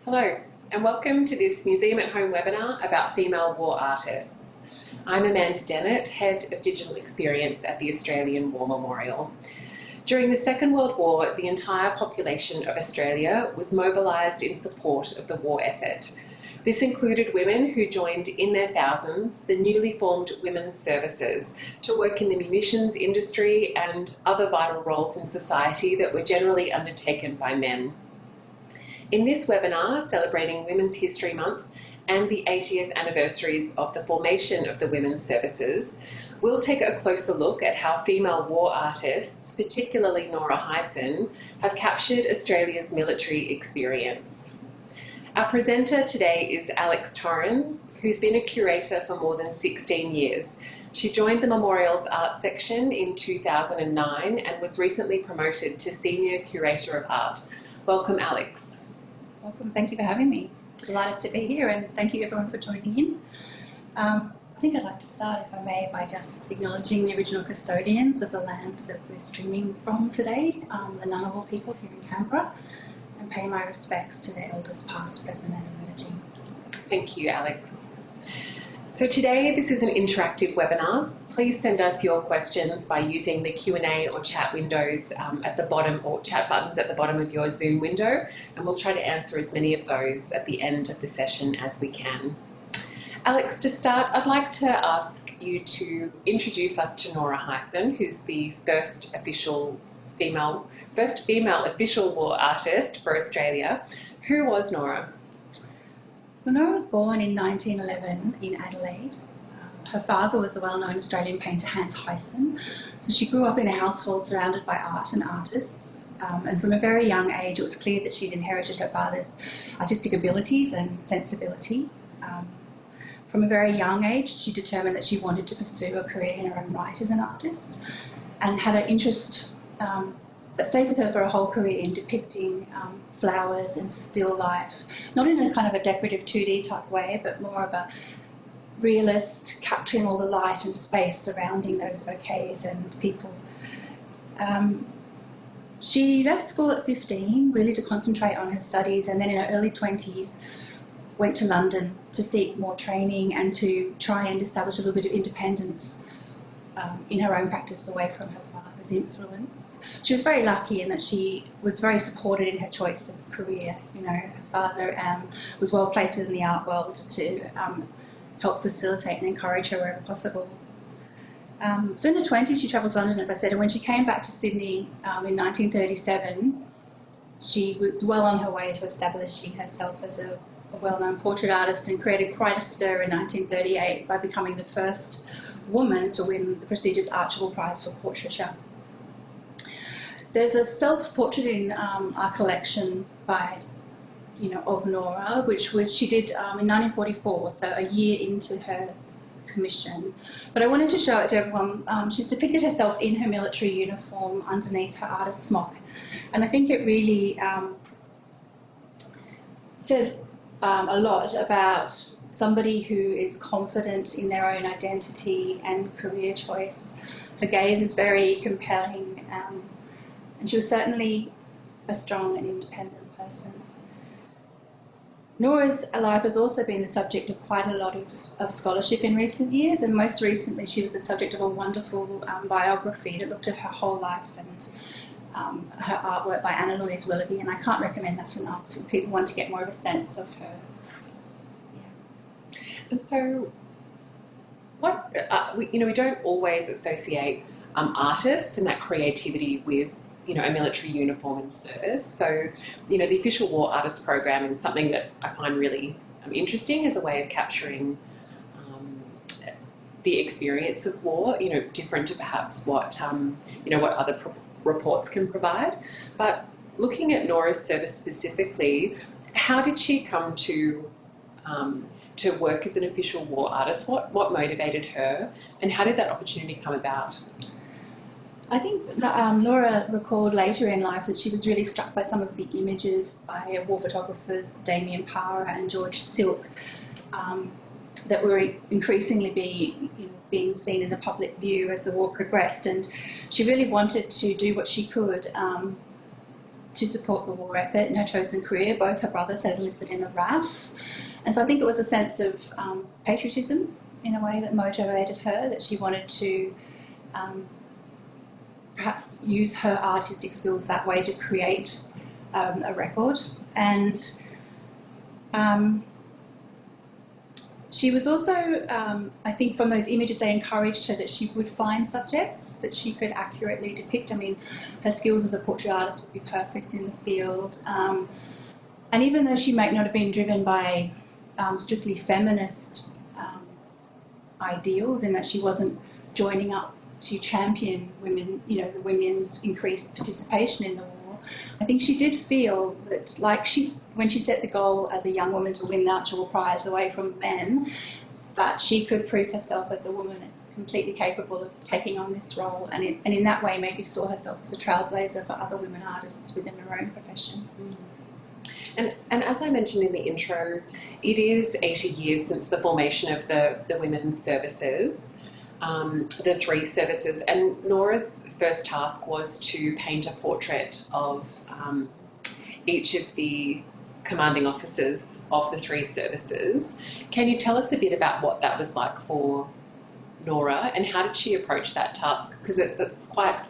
Hello, and welcome to this Museum at Home webinar about female war artists. I'm Amanda Dennett, Head of Digital Experience at the Australian War Memorial. During the Second World War, the entire population of Australia was mobilised in support of the war effort. This included women who joined in their thousands the newly formed Women's Services to work in the munitions industry and other vital roles in society that were generally undertaken by men. In this webinar, celebrating Women's History Month and the 80th anniversaries of the formation of the Women's Services, we'll take a closer look at how female war artists, particularly Nora Heisen, have captured Australia's military experience. Our presenter today is Alex Torrens, who's been a curator for more than 16 years. She joined the Memorial's Art section in 2009 and was recently promoted to Senior Curator of Art. Welcome, Alex. Welcome, thank you for having me. Delighted to be here, and thank you everyone for joining in. I think I'd like to start, if I may, by just acknowledging the original custodians of the land that we're streaming from today, the Ngunnawal people here in Canberra, and pay my respects to their elders past, present and emerging. Thank you, Alex. So today this is an interactive webinar. Please send us your questions by using the Q&A or chat windows at the bottom, or chat buttons at the bottom of your Zoom window, and we'll try to answer as many of those at the end of the session as we can. Alex, to start, I'd like to ask you to introduce us to Nora Heisen, who's the first female official war artist for Australia. Who was Nora? Nora was born in 1911 in Adelaide. Her father was the well-known Australian painter Hans Heysen, so she grew up in a household surrounded by art and artists, and from a very young age it was clear that she'd inherited her father's artistic abilities and sensibility. From a very young age she determined that she wanted to pursue a career in her own right as an artist, and had an interest that stayed with her for a whole career in depicting flowers and still life, not in a kind of a decorative 2D type way, but more of a realist, capturing all the light and space surrounding those bouquets and people. She left school at 15 really to concentrate on her studies, and then in her early 20s went to London to seek more training and to try and establish a little bit of independence in her own practice away from her father's influence. She was very lucky in that she was very supported in her choice of career. You know, her father was well placed within the art world to help facilitate and encourage her wherever possible. So in her 20s she travelled to London, as I said, and when she came back to Sydney in 1937, she was well on her way to establishing herself as a well-known portrait artist, and created quite a stir in 1938 by becoming the first woman to win the prestigious Archibald Prize for portraiture. There's a self-portrait in our collection of Nora, which she did in 1944, so a year into her commission. But I wanted to show it to everyone. She's depicted herself in her military uniform underneath her artist's smock, and I think it really says a lot about somebody who is confident in their own identity and career choice. Her gaze is very compelling, and she was certainly a strong and independent person. Nora's life has also been the subject of quite a lot of scholarship in recent years, and most recently she was the subject of a wonderful biography that looked at her whole life and her artwork by Anna Louise Willoughby, and I can't recommend that enough if people want to get more of a sense of her. Yeah. And so, we don't always associate artists and that creativity with a military uniform and service. So, the official war artist program is something that I find really interesting as a way of capturing the experience of war. Different to perhaps what what other reports can provide. But looking at Nora's service specifically, how did she come to work as an official war artist? What motivated her, and how did that opportunity come about? I think Nora recalled later in life that she was really struck by some of the images by war photographers Damien Parra and George Silk that were increasingly being seen in the public view as the war progressed, and she really wanted to do what she could to support the war effort in her chosen career. Both her brothers had enlisted in the RAF. And so I think it was a sense of patriotism in a way that motivated her, that she wanted to perhaps use her artistic skills that way to create a record. And she was also, I think from those images, they encouraged her that she would find subjects that she could accurately depict. I mean, her skills as a portrait artist would be perfect in the field. And even though she might not have been driven by strictly feminist ideals, in that she wasn't joining up to champion women, you know, the women's increased participation in the war, I think she did feel that, like when she set the goal as a young woman to win the Archibald Prize away from men, that she could prove herself as a woman completely capable of taking on this role, and in that way maybe saw herself as a trailblazer for other women artists within her own profession. And as I mentioned in the intro, it is 80 years since the formation of the women's services, the three services, and Nora's first task was to paint a portrait of each of the commanding officers of the three services. Can you tell us a bit about what that was like for Nora, and how did she approach that task? Because that's quite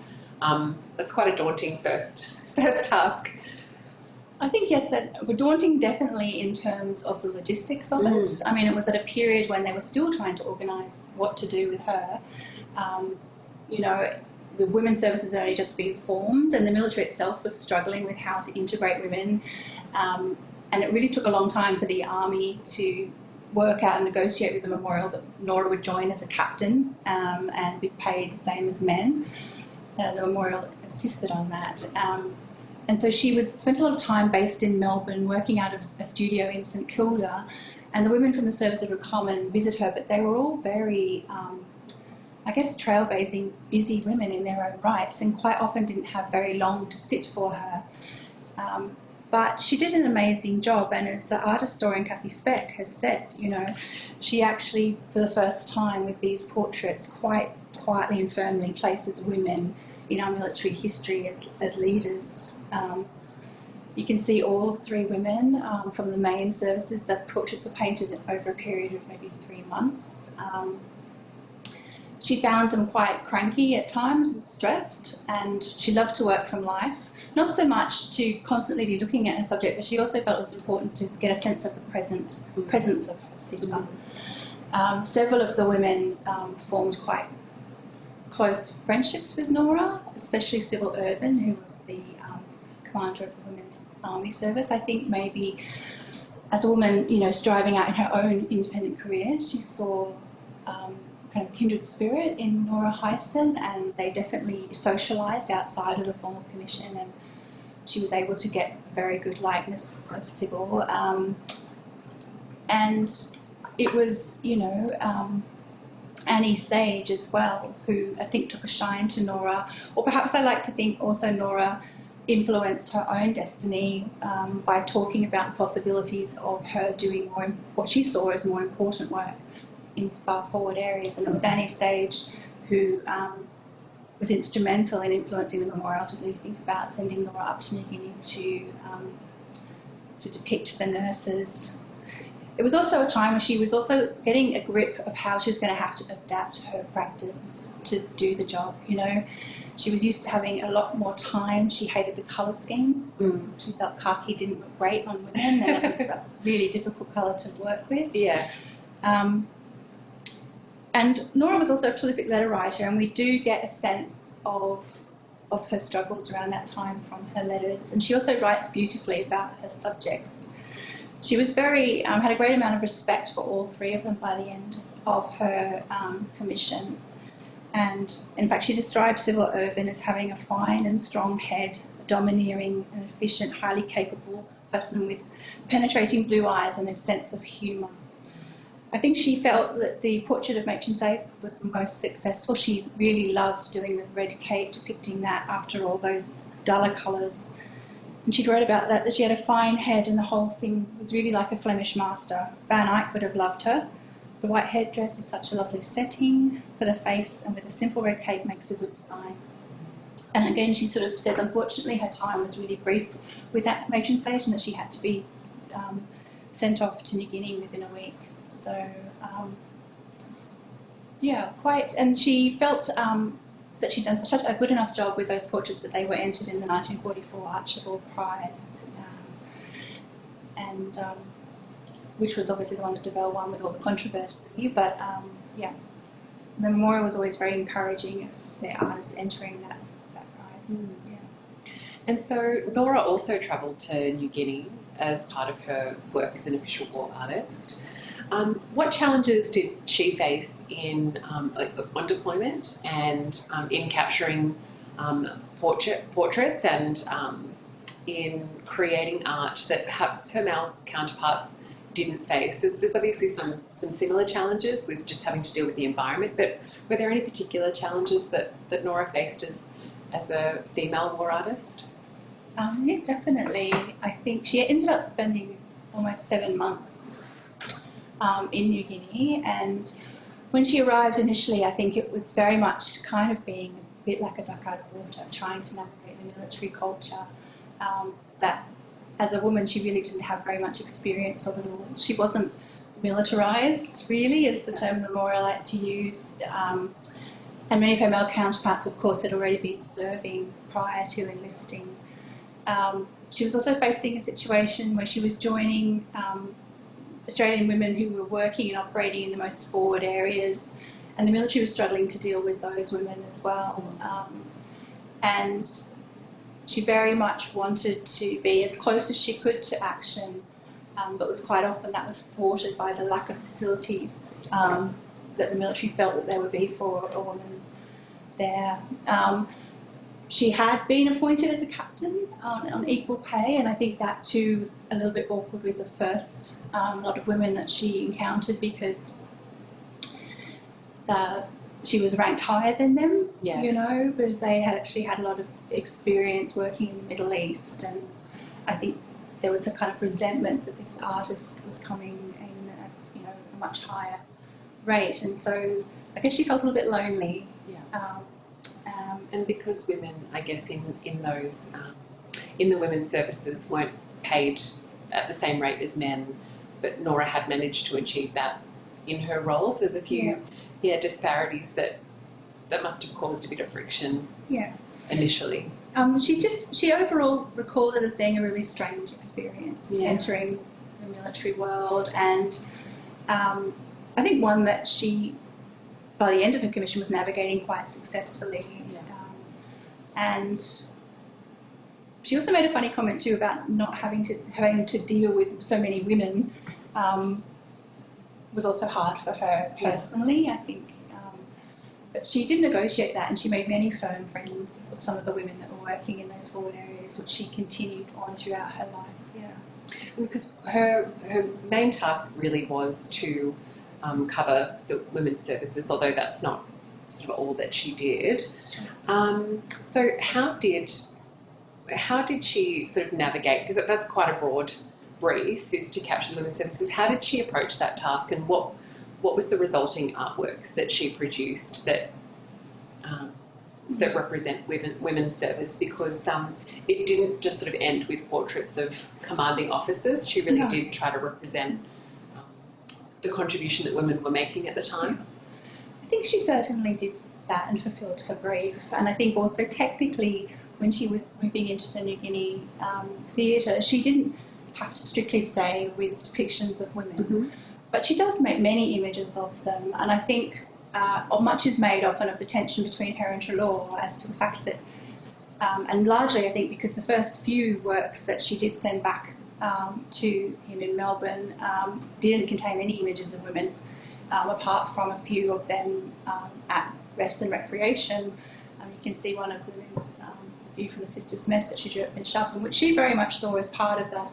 a daunting first task. I think, yes, daunting definitely in terms of the logistics of it. I mean, it was at a period when they were still trying to organise what to do with her. You know, the women's services had only just been formed, and the military itself was struggling with how to integrate women. And it really took a long time for the army to work out and negotiate with the memorial that Nora would join as a captain and be paid the same as men. The memorial insisted on that. And so she spent a lot of time based in Melbourne, working out of a studio in St Kilda, and the women from the service would come and visit her, but they were all very, I guess, trailblazing, busy women in their own rights, and quite often didn't have very long to sit for her. But she did an amazing job, and as the art historian Kathy Speck has said, you know, she actually, for the first time with these portraits, quite quietly and firmly places women in our military history as leaders. You can see all three women from the main services. The portraits were painted over a period of maybe 3 months. She found them quite cranky at times and stressed, and she loved to work from life. Not so much to constantly be looking at her subject, but she also felt it was important to get a sense of the presence of her sitter. Several of the women formed quite close friendships with Nora, especially Sybil Irvin, who was the commander of the Women's Army Service. I think maybe as a woman, you know, striving out in her own independent career, she saw kind of kindred spirit in Nora Heisen, and they definitely socialised outside of the formal commission, and she was able to get a very good likeness of Sybil. And it was, you know, Annie Sage as well, who I think took a shine to Nora, or perhaps I like to think also Nora influenced her own destiny by talking about the possibilities of her doing what she saw as more important work in far forward areas. And it was Annie Sage who was instrumental in influencing the memorial to really think about sending Nora up to New Guinea to depict the nurses. It was also a time where she was also getting a grip of how she was going to have to adapt her practice to do the job, you know. She was used to having a lot more time. She hated the colour scheme. She felt khaki didn't look great on women, and it was a really difficult colour to work with. Yes. And Nora was also a prolific letter writer, and we do get a sense of her struggles around that time from her letters. And she also writes beautifully about her subjects. She was had a great amount of respect for all three of them by the end of her commission. And in fact, she described Sybil Irvin as having a fine and strong head, a domineering and efficient, highly capable person with penetrating blue eyes and a sense of humour. I think she felt that the portrait of Matron Safe was the most successful. She really loved doing the red cape, depicting that after all those duller colours. And she wrote about that she had a fine head, and the whole thing was really like a Flemish master. Van Eyck would have loved her. The white headdress is such a lovely setting for the face, and with a simple red cape makes a good design. And again, she sort of says, unfortunately, her time was really brief with that matron saint, and that she had to be sent off to New Guinea within a week. So, yeah, quite. And she felt that she'd done such a good enough job with those portraits that they were entered in the 1944 Archibald Prize, and which was obviously the one that DeBell won with all the controversy. But yeah, the memorial was always very encouraging of their artists entering that prize. Mm. Yeah. And so Nora also travelled to New Guinea as part of her work as an official war artist. What challenges did she face in on deployment and in capturing portraits and in creating art that perhaps her male counterparts didn't face? There's obviously some similar challenges with just having to deal with the environment, but were there any particular challenges that Nora faced as a female war artist? Yeah, definitely. I think she ended up spending almost 7 months in New Guinea, and when she arrived initially, I think it was very much kind of being a bit like a duck out of water, trying to navigate the military culture. That as a woman, she really didn't have very much experience of it all. She wasn't militarised, really, is the term the more I like to use. And many of her male counterparts, of course, had already been serving prior to enlisting. She was also facing a situation where she was joining Australian women who were working and operating in the most forward areas, and the military was struggling to deal with those women as well. And she very much wanted to be as close as she could to action, but was quite often that was thwarted by the lack of facilities that the military felt that there would be for a woman there. She had been appointed as a captain on equal pay, and I think that too was a little bit awkward with the first lot of women that she encountered, because she was ranked higher than them, yes. You know, because they had actually had a lot of experience working in the Middle East, and I think there was a kind of resentment that this artist was coming in at, you know, a much higher rate, and so I guess she felt a little bit lonely. Yeah. And because women, I guess, in those in the women's services weren't paid at the same rate as men, but Nora had managed to achieve that in her roles. There's a few disparities that must have caused a bit of friction. Yeah. Initially. She overall recalled it as being a really strange experience, entering the military world, and I think one that she, by the end of her commission, was navigating quite successfully. Yeah. And she also made a funny comment too about not having to deal with so many women. Was also hard for her personally, I think. But she did negotiate that, and she made many firm friends of some of the women that were working in those forward areas, which she continued on throughout her life. Yeah. And because her main task really was to cover the women's services, although that's not sort of all that she did. So how did she sort of navigate, because that's quite a broad brief, is to capture the women's services. How did she approach that task, and what was the resulting artworks that she produced that represent women's service? Because it didn't just sort of end with portraits of commanding officers. She really did try to represent the contribution that women were making at the time. I think she certainly did that and fulfilled her brief. And I think also technically, when she was moving into the New Guinea theatre, she didn't have to strictly stay with depictions of women. Mm-hmm. But she does make many images of them, and I think much is made often of the tension between her and Trelaw as to the fact that, and largely I think because the first few works that she did send back to him in Melbourne didn't contain any images of women, apart from a few of them at rest and recreation. You can see one of women's view from the Sisters' Mess that she drew at Finchaufen, which she very much saw as part of that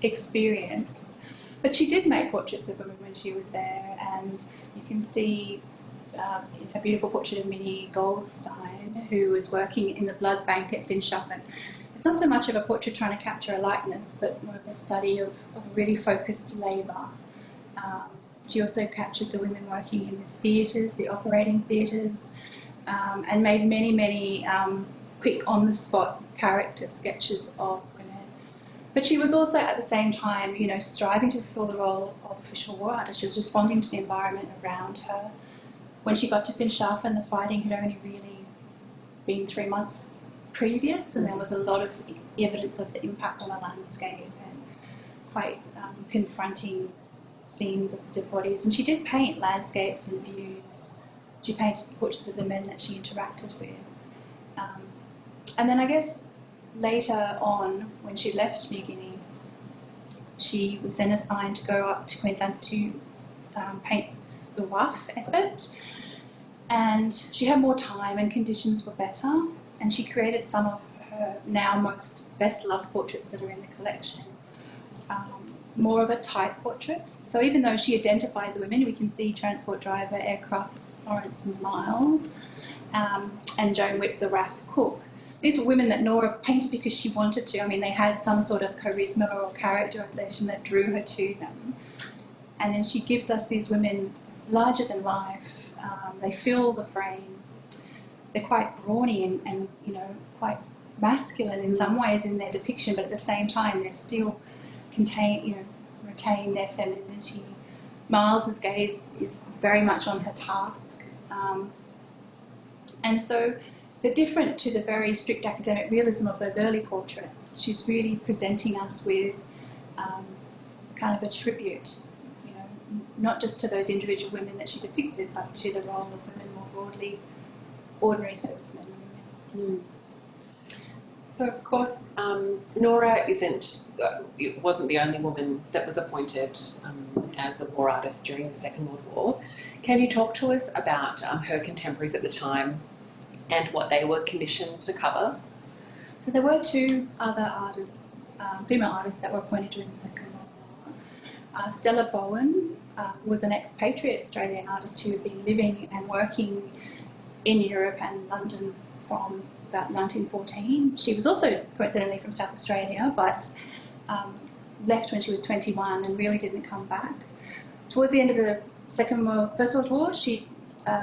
experience. But she did make portraits of women when she was there, and you can see in her beautiful portrait of Minnie Goldstein, who was working in the blood bank at Finchaufen. It's not so much of a portrait trying to capture a likeness, but more of a study of really focused labour. She also captured the women working in the theatres, the operating theatres, and made many quick on-the-spot character sketches of women. But she was also at the same time, you know, striving to fulfill the role of official war artist. She was responding to the environment around her. When she got to Finschhafen, the fighting had only really been 3 months previous, and there was a lot of evidence of the impact on the landscape and quite confronting scenes of the dead bodies. And she did paint landscapes and views. She painted portraits of the men that she interacted with. And then I guess later on, when she left New Guinea, she was then assigned to go up to Queensland to paint the WAF effort. And she had more time and conditions were better. And she created some of her now most best-loved portraits that are in the collection. More of a type portrait. So even though she identified the women, we can see transport driver, aircraft, Florence Miles, and Joan Whipp, the RAF cook. These were women that Nora painted because she wanted to. I mean, they had some sort of charisma or characterization that drew her to them. And then she gives us these women larger than life. They fill the frame. They're quite brawny and you know, quite masculine in some ways in their depiction, but at the same time they still retain their femininity. Miles's gaze is very much on her task. And so they're different to the very strict academic realism of those early portraits. She's really presenting us with kind of a tribute, you know, not just to those individual women that she depicted, but to the role of women more broadly, ordinary servicemen and women. So of course, Nora wasn't the only woman that was appointed as a war artist during the Second World War. Can you talk to us about her contemporaries at the time and what they were commissioned to cover? So there were 2 other artists, female artists, that were appointed during the Second World War. Stella Bowen was an expatriate Australian artist who had been living and working in Europe and London from about 1914. She was also coincidentally from South Australia, but left when she was 21 and really didn't come back. Towards the end of the First World War, she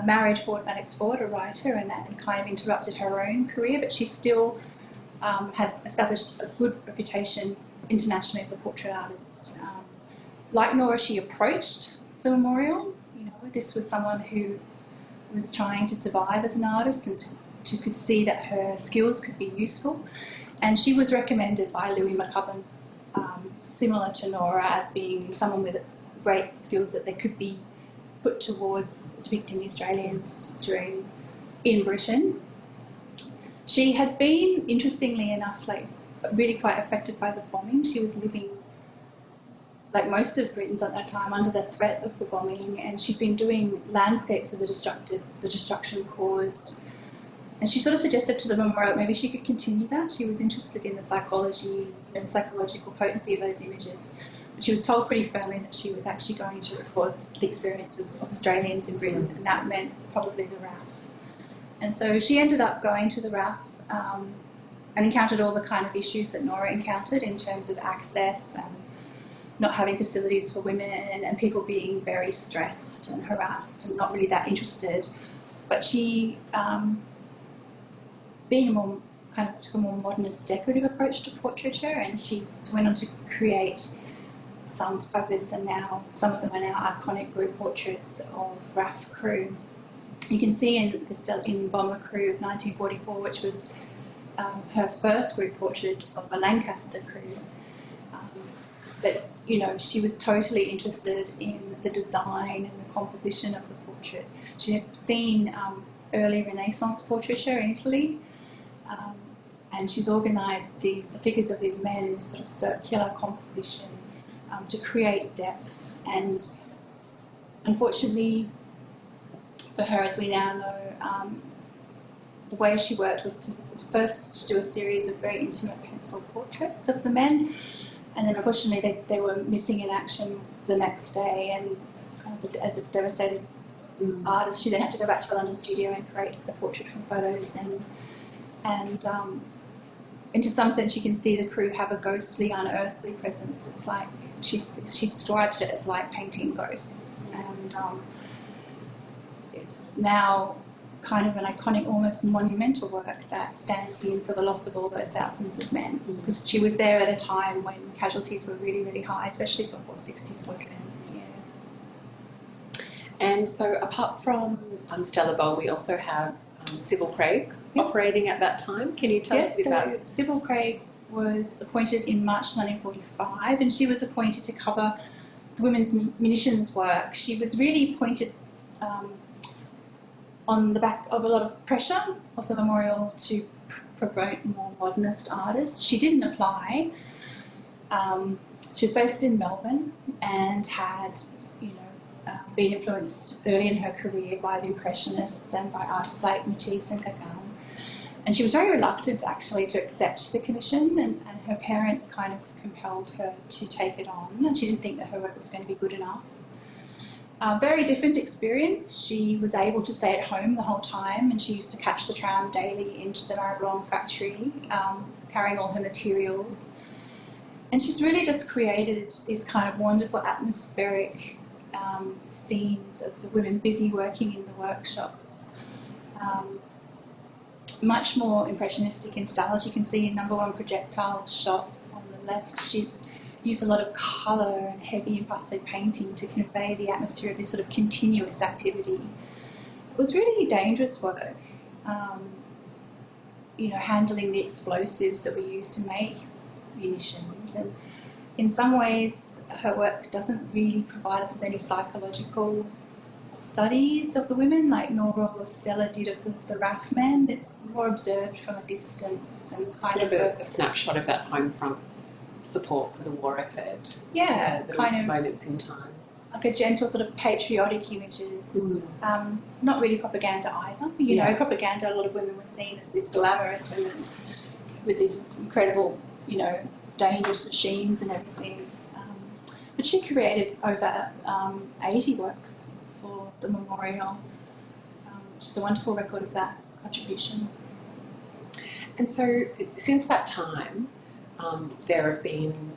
married Maddox Ford, a writer, and that kind of interrupted her own career, but she still had established a good reputation internationally as a portrait artist. Like Nora, she approached the memorial. You know, this was someone who was trying to survive as an artist and to see that her skills could be useful. And she was recommended by Louis McCubbin, similar to Nora, as being someone with great skills that they could be put towards depicting the Australians in Britain. She had been, interestingly enough, really quite affected by the bombing. She was living, like most of Britons at that time, under the threat of the bombing, and she'd been doing landscapes of the destruction caused. And she sort of suggested to the memorial maybe she could continue that. She was interested in the psychology, the psychological potency of those images. But she was told pretty firmly that she was actually going to record the experiences of Australians in Britain, and that meant probably the RAF. And so she ended up going to the RAF and encountered all the kind of issues that Nora encountered in terms of access and not having facilities for women and people being very stressed and harassed and not really that interested. But she, being took a more modernist decorative approach to portraiture, and she went on to create some fabulous, and now some of them are now iconic group portraits of RAF crew. You can see in Bomber Crew of 1944, which was her first group portrait of a Lancaster crew, that she was totally interested in the design and the composition of the portrait. She had seen early Renaissance portraiture in Italy, and she's organised the figures of these men in this sort of circular composition to create depth. And unfortunately for her, as we now know, the way she worked was to do a series of very intimate pencil portraits of the men, and then unfortunately they were missing in action the next day, and kind of as a devastated artist, she then had to go back to a London studio and create the portrait from photos, and into some sense you can see the crew have a ghostly, unearthly presence. It's like she described it as like painting ghosts, and it's now kind of an iconic, almost monumental work that stands in for the loss of all those thousands of men, because she was there at a time when casualties were really, really high, especially for 460 Squadron. Yeah. And so apart from Stella Bowen, we also have Sybil Craig operating at that time. Can you tell us a bit about it? Sybil Craig was appointed in March 1945, and she was appointed to cover the women's munitions work. She was really appointed on the back of a lot of pressure of the memorial to promote more modernist artists. She didn't apply. She was based in Melbourne and had, been influenced early in her career by the Impressionists and by artists like Matisse and Gauguin. And she was very reluctant, actually, to accept the commission, and her parents kind of compelled her to take it on, and she didn't think that her work was going to be good enough. Very different experience. She was able to stay at home the whole time, and she used to catch the tram daily into the Maribyrnong factory, carrying all her materials. And she's really just created these kind of wonderful atmospheric scenes of the women busy working in the workshops. Much more impressionistic in style, as you can see in number 1 projectile shot on the left. She's used a lot of colour and heavy impasto painting to convey the atmosphere of this sort of continuous activity. It was really dangerous work, handling the explosives that were used to make munitions, and in some ways her work doesn't really provide us with any psychological studies of the women like Nora or Stella did of the RAF men. It's more observed from a distance and kind of a snapshot of that home front support for the war effort. Yeah, the kind of moments in time. Like a gentle sort of patriotic images. Not really propaganda either. You know, propaganda, a lot of women were seen as these glamorous women with these incredible, dangerous machines and everything. But she created over 80 works for the memorial, which is a wonderful record of that contribution. And so since that time, there have been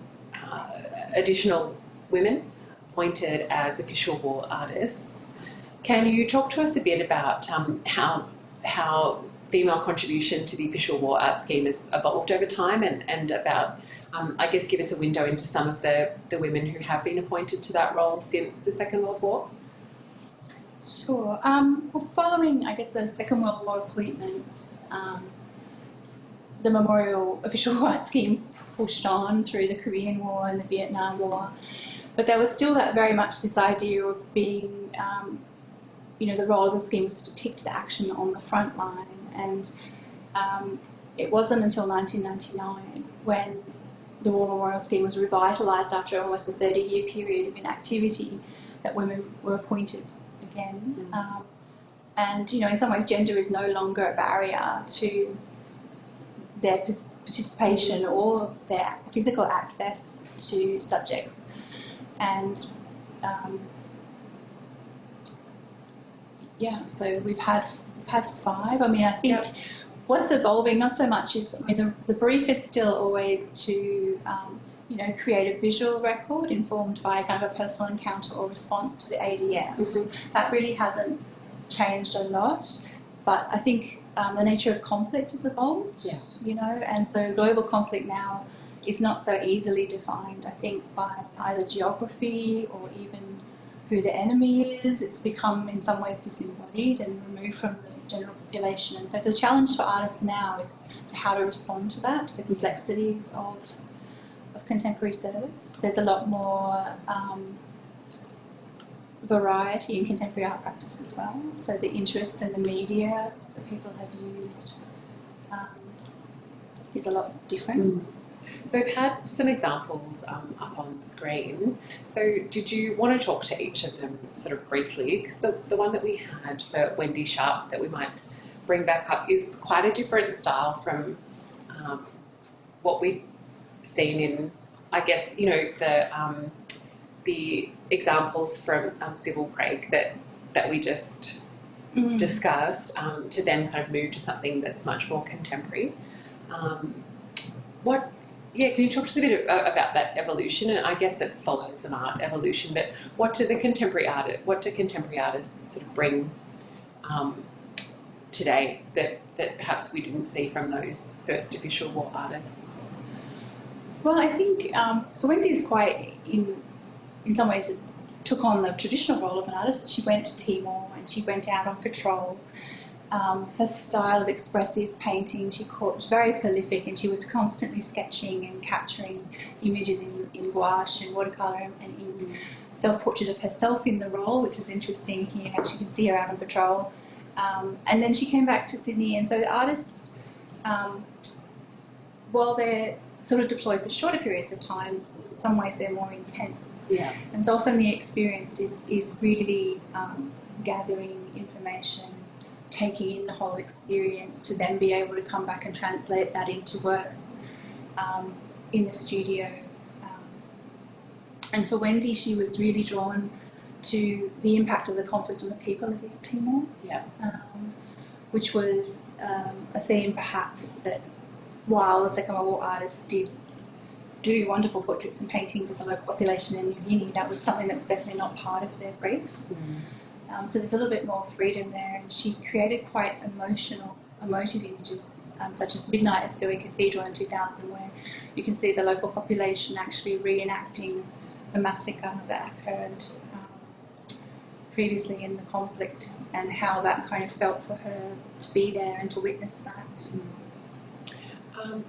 additional women appointed as official war artists. Can you talk to us a bit about how female contribution to the official war art scheme has evolved over time, and about, I guess, give us a window into some of the women who have been appointed to that role since the Second World War? Sure. Well, following, I guess, the Second World War appointments, the memorial official war art scheme pushed on through the Korean War and the Vietnam War, but there was still very much this idea of being, the role of the scheme was to depict the action on the front line, and it wasn't until 1999 when the War Memorial Scheme was revitalised after almost a 30-year period of inactivity that women were appointed again. And, in some ways gender is no longer a barrier to their participation or their physical access to subjects. And so we've had 5. I mean, I think what's evolving not so much is, the brief is still always to create a visual record informed by kind of a personal encounter or response to the ADF. That really hasn't changed a lot, but I think the nature of conflict has evolved, and so global conflict now is not so easily defined, I think, by either geography or even who the enemy is. It's become in some ways disembodied and removed from the general population, and so the challenge for artists now is to how to respond to that, to the complexities of contemporary service. There's a lot more variety in contemporary art practice as well, so the interests in the media that people have used is a lot different. So we've had some examples up on screen. So did you want to talk to each of them sort of briefly? Because the one that we had for Wendy Sharp that we might bring back up is quite a different style from what we've seen in, I guess, the examples from Sybil Craig that we just discussed, to then kind of move to something that's much more contemporary. Can you talk to us a bit about that evolution? And I guess it follows some art evolution, but what do contemporary artists sort of bring today that perhaps we didn't see from those first official war artists? Well, I think, so Wendy is quite, in some ways, took on the traditional role of an artist. She went to Timor and she went out on patrol. Her style of expressive painting, she was very prolific, and she was constantly sketching and capturing images in gouache and watercolour and in self-portrait of herself in the role, which is interesting here. She can see her out on patrol. And then she came back to Sydney, and so the artists, while they're sort of deployed for shorter periods of time, in some ways they're more intense. Yeah. And so often the experience is really gathering information, taking in the whole experience to then be able to come back and translate that into works in the studio. And for Wendy, she was really drawn to the impact of the conflict on the people of East Timor, which was a theme perhaps that while the Second World War artists did do wonderful portraits and paintings of the local population in New Guinea, that was something that was definitely not part of their brief. So there's a little bit more freedom there, and she created quite emotive images, such as Midnight at Surrey Cathedral in 2000, where you can see the local population actually reenacting a massacre that occurred previously in the conflict, and how that kind of felt for her to be there and to witness that.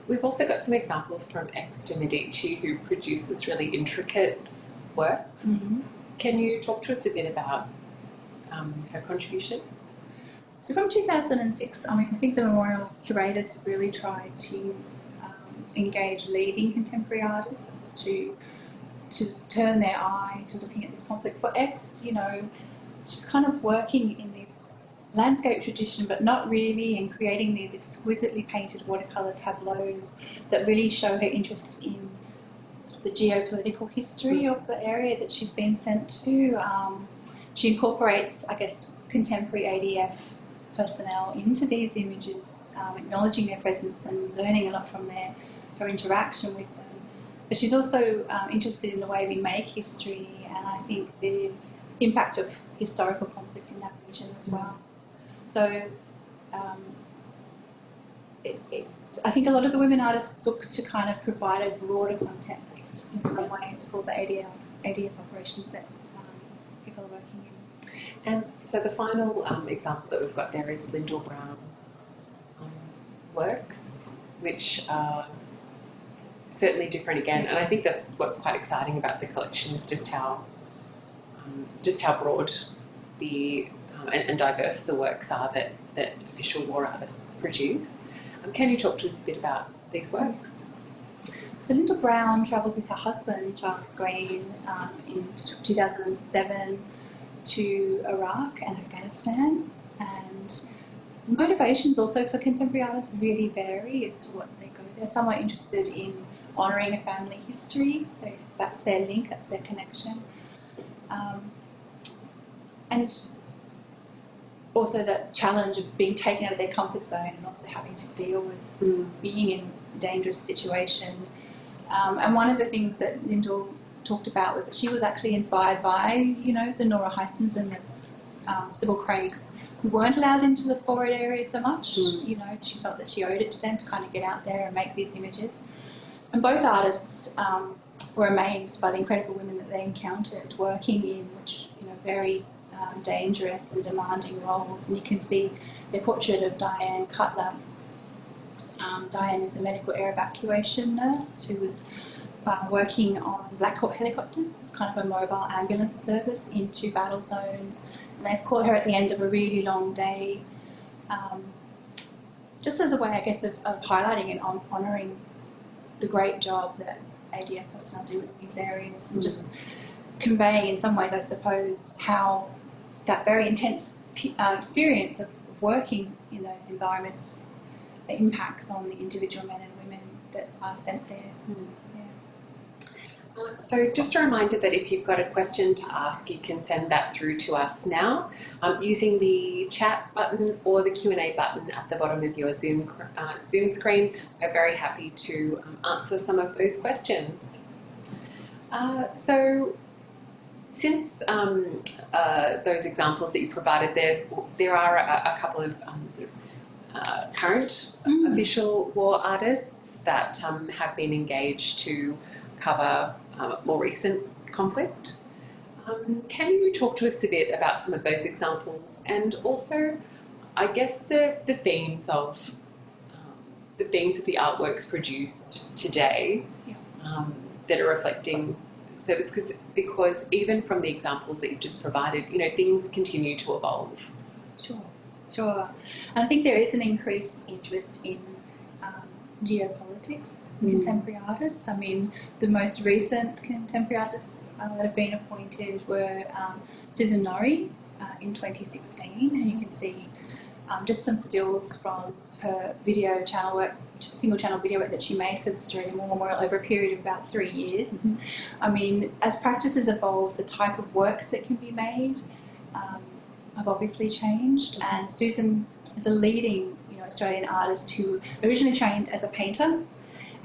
We've also got some examples from Ex de Medici, who produces really intricate works. Can you talk to us a bit about her contribution? So from 2006, I think the memorial curators really tried to engage leading contemporary artists to turn their eye to looking at this conflict. For Ex, she's kind of working in this landscape tradition, but not really, and creating these exquisitely painted watercolour tableaus that really show her interest in sort of the geopolitical history of the area that she's been sent to. She incorporates, I guess, contemporary ADF personnel into these images, acknowledging their presence and learning a lot from her interaction with them. But she's also interested in the way we make history, and I think the impact of historical conflict in that region as well. So I think a lot of the women artists look to kind of provide a broader context in some ways for the ADF operations that people are working in. And so the final example that we've got there is Lindell Brown works, which are certainly different again. And I think that's what's quite exciting about the collection, is just how broad and diverse the works are that official war artists produce. Can you talk to us a bit about these works? So Lindell Brown travelled with her husband, Charles Green, in 2007 to Iraq and Afghanistan, and motivations also for contemporary artists really vary as to what they go there. Some are interested in honouring a family history, so that's their link, that's their connection. And also that challenge of being taken out of their comfort zone and also having to deal with being in a dangerous situation. And one of the things that Lindell talked about was that she was actually inspired by, the Nora Heisens and the Sybil Craigs, who weren't allowed into the forward area so much. She felt that she owed it to them to kind of get out there and make these images. And both artists were amazed by the incredible women that they encountered working in which, very dangerous and demanding roles. And you can see their portrait of Diane Cutler. Diane is a medical air evacuation nurse who was working on Black Hawk helicopters. It's kind of a mobile ambulance service into battle zones. And they've caught her at the end of a really long day, just as a way, I guess, of highlighting and honouring the great job that ADF personnel do in these areas, and just conveying in some ways, I suppose, how that very intense experience of working in those environments impacts on the individual men and women that are sent there. So just a reminder that if you've got a question to ask, you can send that through to us now using the chat button or the Q&A button at the bottom of your Zoom screen. We're very happy to answer some of those questions. So Since those examples that you provided there are a couple of current official war artists that have been engaged to cover more recent conflict. Can you talk to us a bit about some of those examples, and also, I guess, the themes of the artworks produced today that are reflecting service? Because even from the examples that you've just provided, things continue to evolve. Sure. And I think there is an increased interest in geopolitics in contemporary artists. I mean, the most recent contemporary artists that have been appointed were Susan Nori in 2016, and you can see just some stills from her video channel work, single channel video work that she made for the Australian War Memorial over a period of about 3 years. I mean, as practices evolve, the type of works that can be made have obviously changed, and Susan is a leading Australian artist who originally trained as a painter,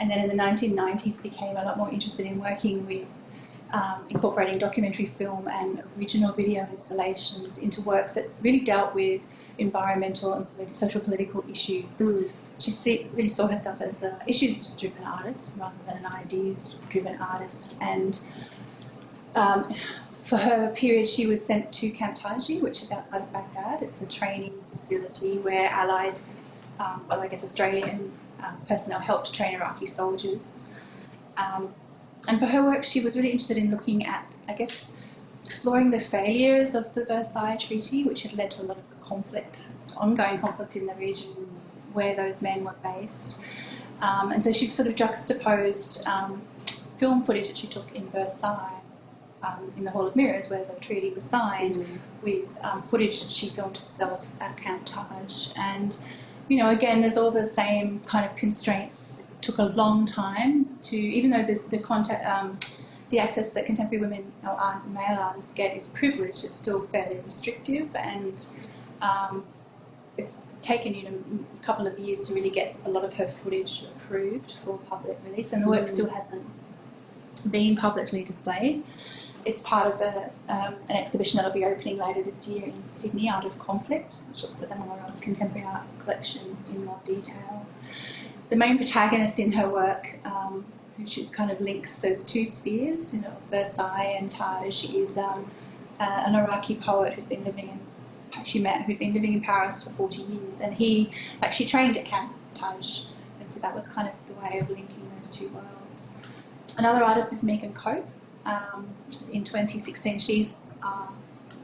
and then in the 1990s became a lot more interested in working with incorporating documentary film and original video installations into works that really dealt with environmental and social political issues. She really saw herself as an issues-driven artist rather than an ideas-driven artist, and for her period she was sent to Camp Taji, which is outside of Baghdad. It's a training facility where Allied, Australian personnel helped to train Iraqi soldiers. And for her work she was really interested in looking at, exploring the failures of the Versailles Treaty, which had led to a lot of the conflict, ongoing conflict in the region where those men were based. And so she sort of juxtaposed film footage that she took in Versailles, in the Hall of Mirrors where the treaty was signed, with footage that she filmed herself at Camp Taj. And, again, there's all the same kind of constraints. It took a long time to, even though the access that contemporary women or male artists get is privileged, it's still fairly restrictive, and it's taken a couple of years to really get a lot of her footage approved for public release, and the work still hasn't been publicly displayed. It's part of an exhibition that will be opening later this year in Sydney, Art of Conflict, which looks at the Memorial's contemporary art collection in more detail. The main protagonist in her work, who she kind of links those two spheres, Versailles and Taj, is an Iraqi poet who's been living in Paris for 40 years, and he actually trained at Camp Taj, and so that was kind of the way of linking those two worlds. Another artist is Megan Cope. In 2016, she's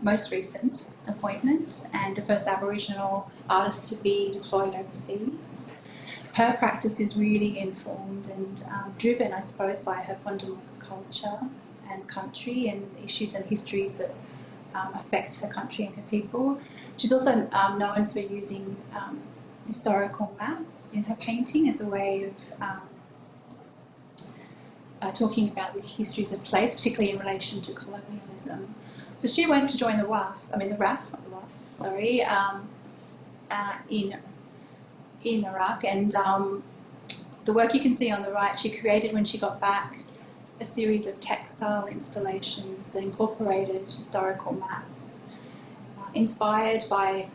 most recent appointment and the first Aboriginal artist to be deployed overseas. Her practice is really informed and driven, I suppose, by her Gondomar culture and country and issues and histories that affect her country and her people. She's also known for using historical maps in her painting as a way of talking about the histories of place, particularly in relation to colonialism. So she went to join the RAF, in Iraq, and the work you can see on the right, she created when she got back a series of textile installations that incorporated historical maps, inspired by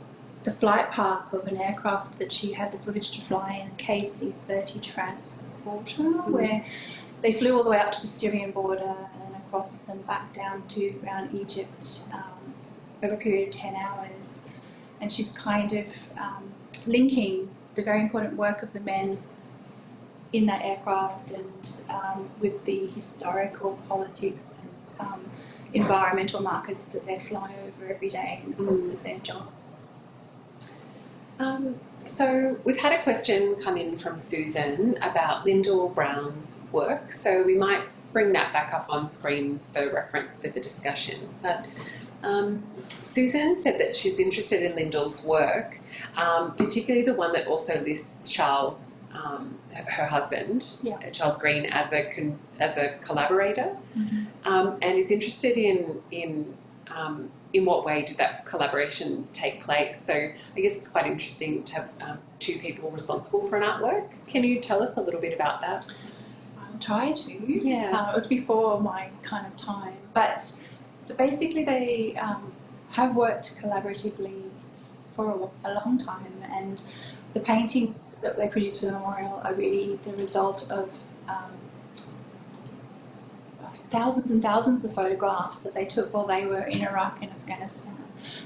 the flight path of an aircraft that she had the privilege to fly in, a KC-30 transporter, where they flew all the way up to the Syrian border and across and back down to around Egypt over a period of 10 hours. And she's kind of linking the very important work of the men in that aircraft and with the historical politics and environmental markers that they fly over every day in the course of their job. So we've had a question come in from Susan about Lindell Brown's work, so we might bring that back up on screen for reference for the discussion. But Susan said that she's interested in Lindell's work, particularly the one that also lists Charles, her husband, Charles Green, as a collaborator, and is interested in what way did that collaboration take place. So I guess it's quite interesting to have two people responsible for an artwork. Can you tell us a little bit about that? I'll try to. Yeah. It was before my kind of time, but So basically they have worked collaboratively for a long time, and the paintings that they produce for the memorial are really the result of thousands and thousands of photographs that they took while they were in Iraq and Afghanistan,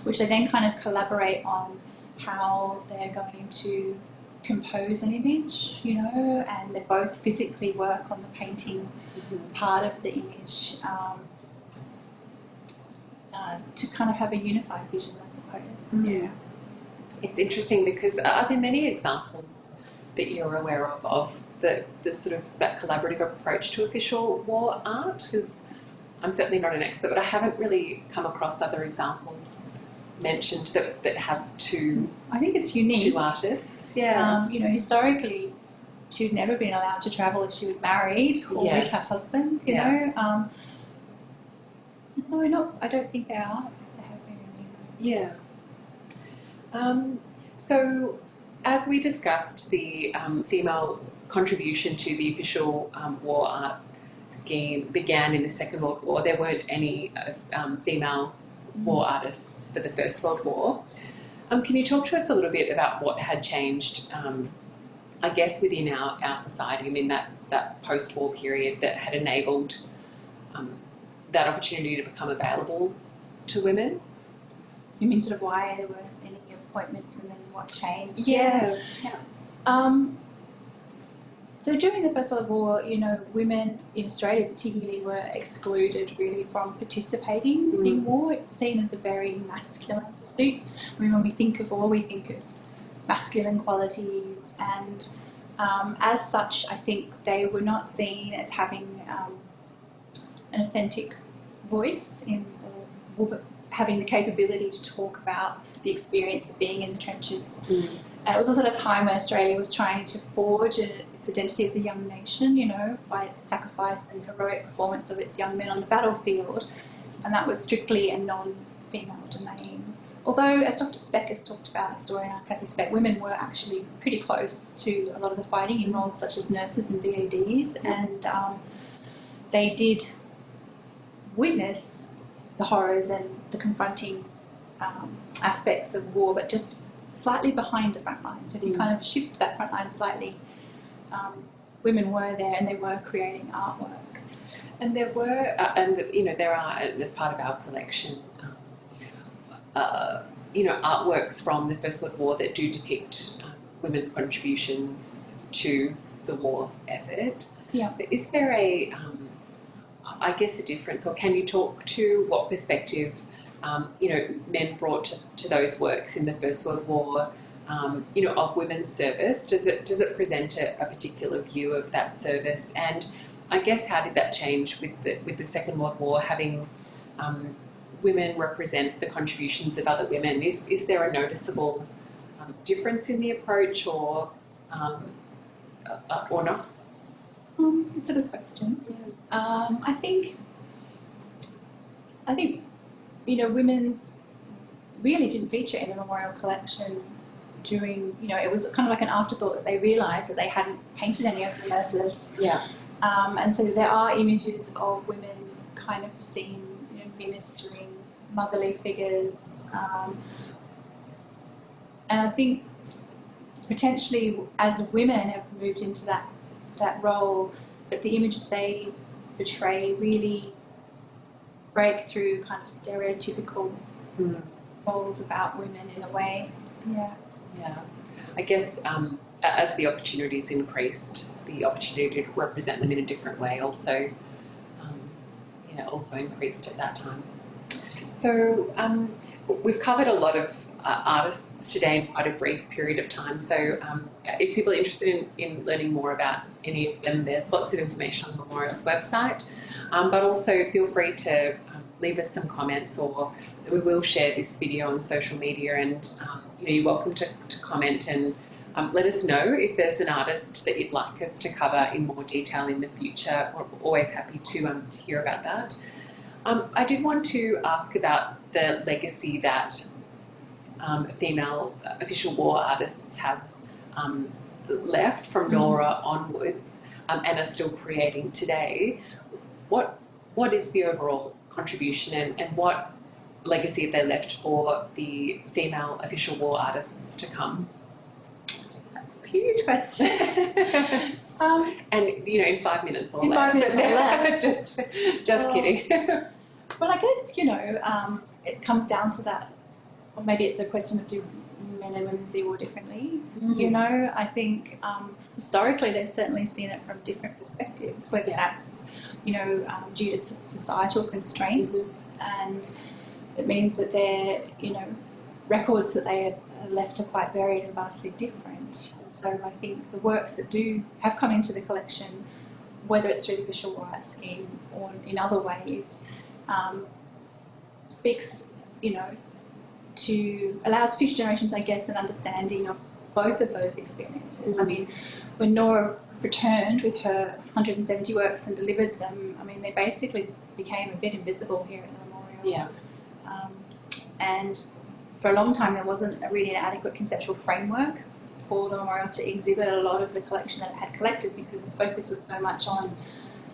which they then kind of collaborate on how they're going to compose an image, you know, and they both physically work on the painting part of the image to kind of have a unified vision, I suppose. Yeah. It's interesting because are there many examples that you're aware of the sort of that collaborative approach to official war art? Because I'm certainly not an expert, but I haven't really come across other examples mentioned that have two. I think it's unique. Two artists, yeah. You know, historically, she'd never been allowed to travel if she was married or with her husband. You know. No, I don't think they are. They have been. Yeah. So, as we discussed, the female contribution to the official war art scheme began in the Second World War. There weren't any female war artists for the First World War. Can you talk to us a little bit about what had changed, I guess, within our society, I mean, that post-war period that had enabled that opportunity to become available to women? You mean sort of why there weren't any appointments and then what changed? Yeah. So during the First World War, you know, women in Australia particularly were excluded really from participating in war. It's seen as a very masculine pursuit. I mean, when we think of war, we think of masculine qualities, and as such, I think they were not seen as having an authentic voice or having the capability to talk about the experience of being in the trenches. And it was also at a time when Australia was trying to forge its identity as a young nation, you know, by its sacrifice and heroic performance of its young men on the battlefield, and that was strictly a non-female domain. Although, as Dr. Speck has talked about, historian Kathy Speck, women were actually pretty close to a lot of the fighting in roles such as nurses and VADs, and they did witness the horrors and the confronting aspects of war, but just slightly behind the front line. So if you kind of shift that front line slightly, women were there and they were creating artwork. And there were, and you know, there are, as part of our collection, you know, artworks from the First World War that do depict women's contributions to the war effort. Yeah. But is there a, I guess, a difference, or can you talk to what perspective you know, men brought to those works in the First World War, you know, of women's service? Does it present a particular view of that service? And I guess how did that change with the Second World War, having women represent the contributions of other women? Is there a noticeable difference in the approach, or not? It's a good question. Yeah. I think you know, women's really didn't feature in the memorial collection during, you know, it was kind of like an afterthought that they realised that they hadn't painted any of the nurses. Yeah. And so there are images of women kind of seen, you know, ministering, motherly figures. And I think potentially as women have moved into that role, that the images they portray really break through kind of stereotypical roles about women in a way. Yeah. Yeah. I guess as the opportunities increased, the opportunity to represent them in a different way also increased at that time. So we've covered a lot of artists today in quite a brief period of time. So if people are interested in learning more about any of them, there's lots of information on the Memorial's website. But also feel free to leave us some comments, or we will share this video on social media, and you know, you're welcome to comment and let us know if there's an artist that you'd like us to cover in more detail in the future. We're always happy to hear about that. I did want to ask about the legacy that female official war artists have left from Nora onwards and are still creating today. What what is the overall contribution, and what legacy have they left for the female official war artists to come? That's a huge question. And in 5 minutes or in less. 5 minutes or less. just kidding. Well, I guess it comes down to that, or maybe it's a question of do men and women see war differently. I think historically they've certainly seen it from different perspectives, whether that's due to societal constraints, and it means that their records that they have left are quite varied and vastly different. So I think the works that do have come into the collection, whether it's through the official war art scheme or in other ways, speaks allows future generations, I guess, an understanding of both of those experiences. I mean, when Nora returned with her 170 works and delivered them, I mean, they basically became a bit invisible here at the memorial. Yeah. And for a long time, there wasn't really an adequate conceptual framework for the memorial to exhibit a lot of the collection that it had collected, because the focus was so much on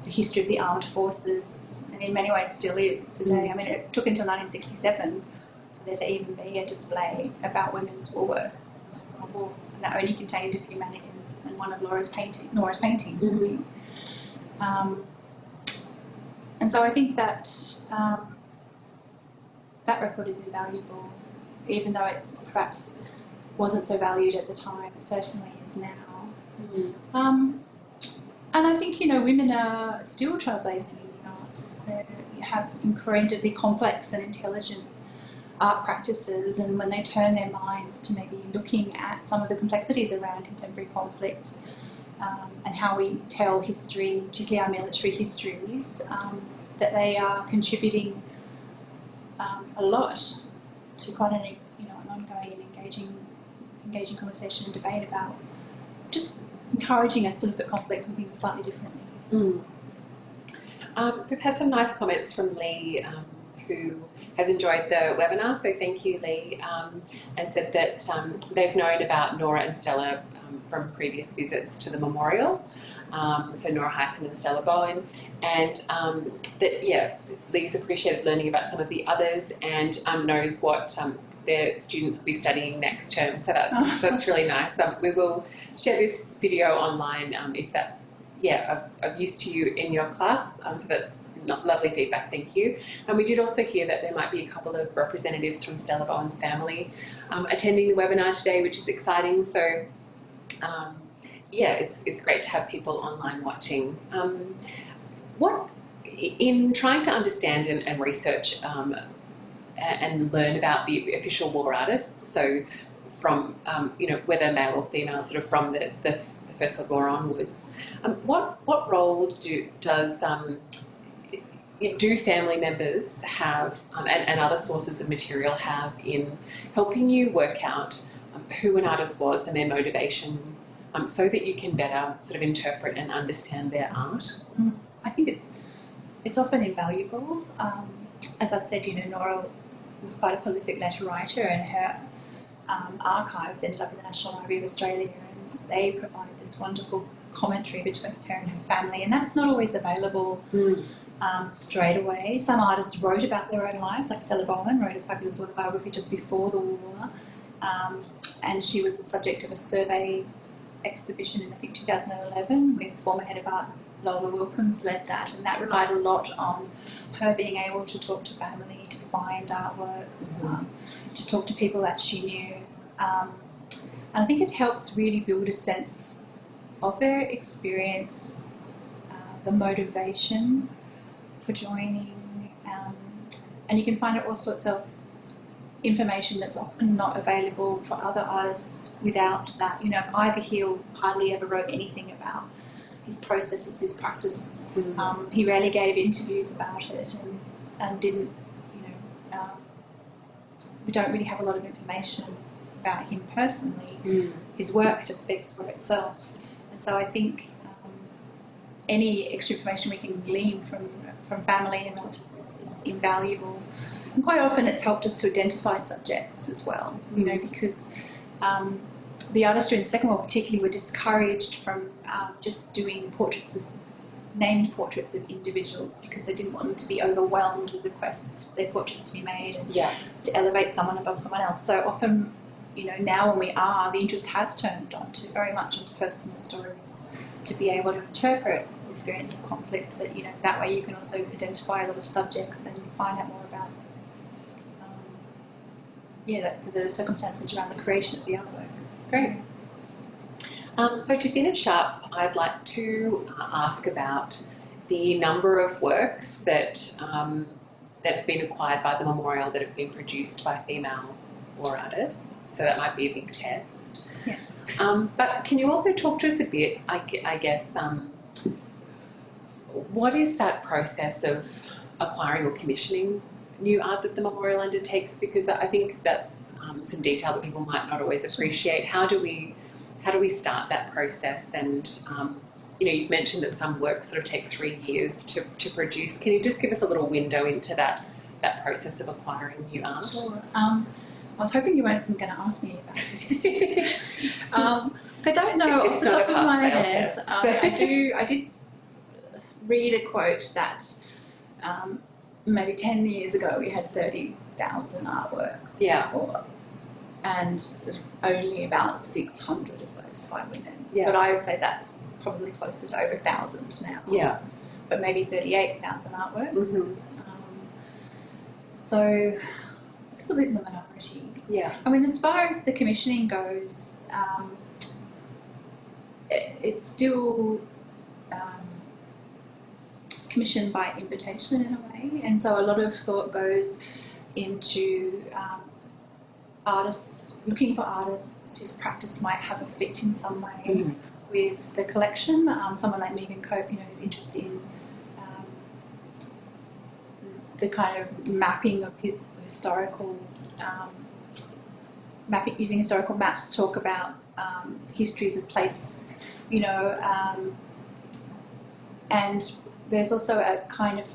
the history of the armed forces, and in many ways still is today. I mean, it took until 1967 for there to even be a display about women's war work, and that only contained a few mannequins and one of Nora's paintings. And so I think that that record is invaluable, even though it's perhaps wasn't so valued at the time. It certainly is now. And I think women are still trailblazing in the arts. You have incredibly complex and intelligent art practices, and when they turn their minds to maybe looking at some of the complexities around contemporary conflict and how we tell history, particularly our military histories, that they are contributing a lot to quite an ongoing and engaging conversation and debate about just encouraging us to look at conflict and things slightly differently. So we've had some nice comments from Lee, who has enjoyed the webinar, so thank you, Lee, and said that they've known about Nora and Stella from previous visits to the memorial, so Nora Heysen and Stella Bowen, and that Lee's appreciated learning about some of the others, and knows what their students will be studying next term, so that's really nice. We will share this video online if that's of use to you in your class, so that's lovely feedback, thank you. And we did also hear that there might be a couple of representatives from Stella Bowen's family attending the webinar today, which is exciting. So it's great to have people online watching. In trying to understand and research and learn about the official war artists, so from whether male or female, sort of from the First World War onwards, what role do family members have and other sources of material have in helping you work out who an artist was and their motivation, so that you can better sort of interpret and understand their art? I think it's often invaluable. As I said, Nora was quite a prolific letter writer, and her archives ended up in the National Library of Australia, and they provided this wonderful commentary between her and her family, and that's not always available straight away. Some artists wrote about their own lives, like Stella Bowen wrote a fabulous autobiography just before the war, and she was the subject of a survey exhibition in, I think, 2011, with former head of art Lola Wilkins led that, and that relied a lot on her being able to talk to family, to find artworks, to talk to people that she knew, and I think it helps really build a sense of their experience, the motivation for joining, and you can find all sorts of information that's often not available for other artists without that. Ivor Hill hardly ever wrote anything about his processes, his practice. He rarely gave interviews about it, and didn't, we don't really have a lot of information about him personally. His work just speaks for itself. And so I think any extra information we can glean from family and relatives is invaluable. And quite often it's helped us to identify subjects as well, because the artists during the Second War particularly were discouraged from just doing portraits of named portraits of individuals because they didn't want them to be overwhelmed with requests for their portraits to be made and to elevate someone above someone else. So often, now when the interest has turned very much onto personal stories to be able to interpret the experience of conflict, that way you can also identify a lot of subjects and find out more about the circumstances around the creation of the artwork. Great. So to finish up, I'd like to ask about the number of works that have been acquired by the memorial that have been produced by female war artists. So that might be a big test. Yeah. But can you also talk to us a bit, I guess, what is that process of acquiring or commissioning new art that the memorial undertakes? Because I think that's some detail that people might not always appreciate. How do we start that process? And you've mentioned that some works sort of take 3 years to produce. Can you just give us a little window into that process of acquiring new art? Sure. I was hoping you weren't going to ask me about statistics. I don't know off the top of my head. I did read a quote that maybe 10 years ago we had 30,000 artworks. Yeah. And only about 600 of those by women. Yeah. But I would say that's probably closer to over 1,000 now. Yeah. But maybe 38,000 artworks. Mm-hmm. So still a bit in the minority. Yeah. I mean, as far as the commissioning goes, it's still commissioned by invitation in a way, and so a lot of thought goes into artists, looking for artists whose practice might have a fit in some way with the collection. Someone like Megan Cope, who's interested in the kind of mapping of historical, using historical maps to talk about histories of place, and there's also a kind of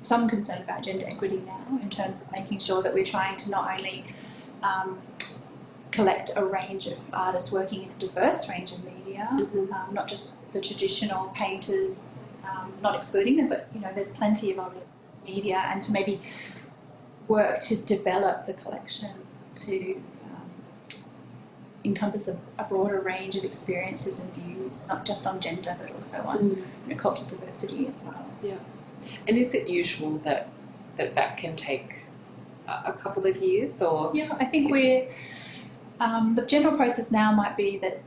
some concern about gender equity now in terms of making sure that we're trying to not only collect a range of artists working in a diverse range of media, not just the traditional painters, not excluding them, but there's plenty of other media, and to maybe work to develop the collection to encompass a broader range of experiences and views, not just on gender but also on cultural diversity as well. Yeah. And is it usual that can take a couple of years, or? Yeah, I think the general process now might be that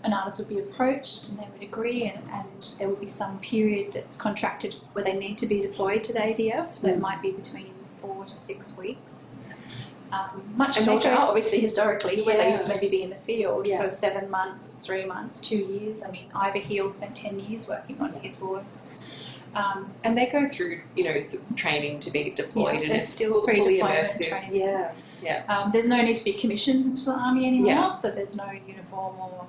an artist would be approached and they would agree, and there would be some period that's contracted where they need to be deployed to the ADF, so it might be between 4 to 6 weeks. Much shorter, obviously, historically, where they used to maybe be in the field for 7 months, 3 months, 2 years. I mean, Ivor Heel spent 10 years working on his works. And they go through, sort of training to be deployed, and it's still fully immersive. Training. Yeah. There's no need to be commissioned into the army anymore, so there's no uniform or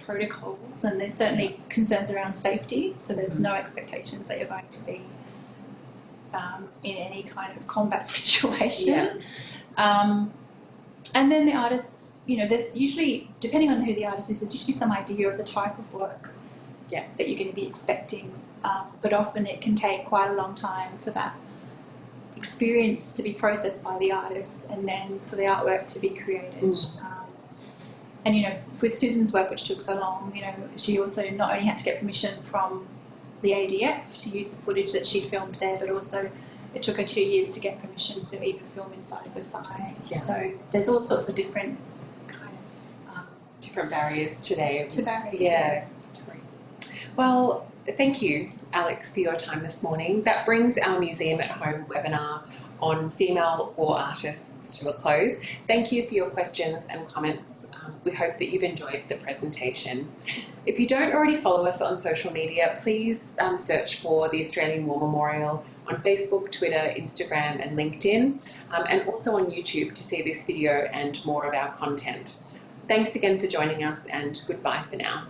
protocols, and there's certainly concerns around safety, so there's no expectations that you're going to be in any kind of combat situation. And then the artists, there's usually, depending on who the artist is, there's usually some idea of the type of work that you're going to be expecting, but often it can take quite a long time for that experience to be processed by the artist and then for the artwork to be created. And with Susan's work, which took so long, she also not only had to get permission from the ADF to use the footage that she filmed there, but also it took her 2 years to get permission to even film inside Versailles. So there's all sorts of different kind of different barriers today. Yeah. Well, thank you, Alex, for your time this morning. That brings our Museum at Home webinar on female war artists to a close. Thank you for your questions and comments. We hope that you've enjoyed the presentation. If you don't already follow us on social media, please search for the Australian War Memorial on Facebook, Twitter, Instagram and LinkedIn, and also on YouTube to see this video and more of our content. Thanks again for joining us, and goodbye for now.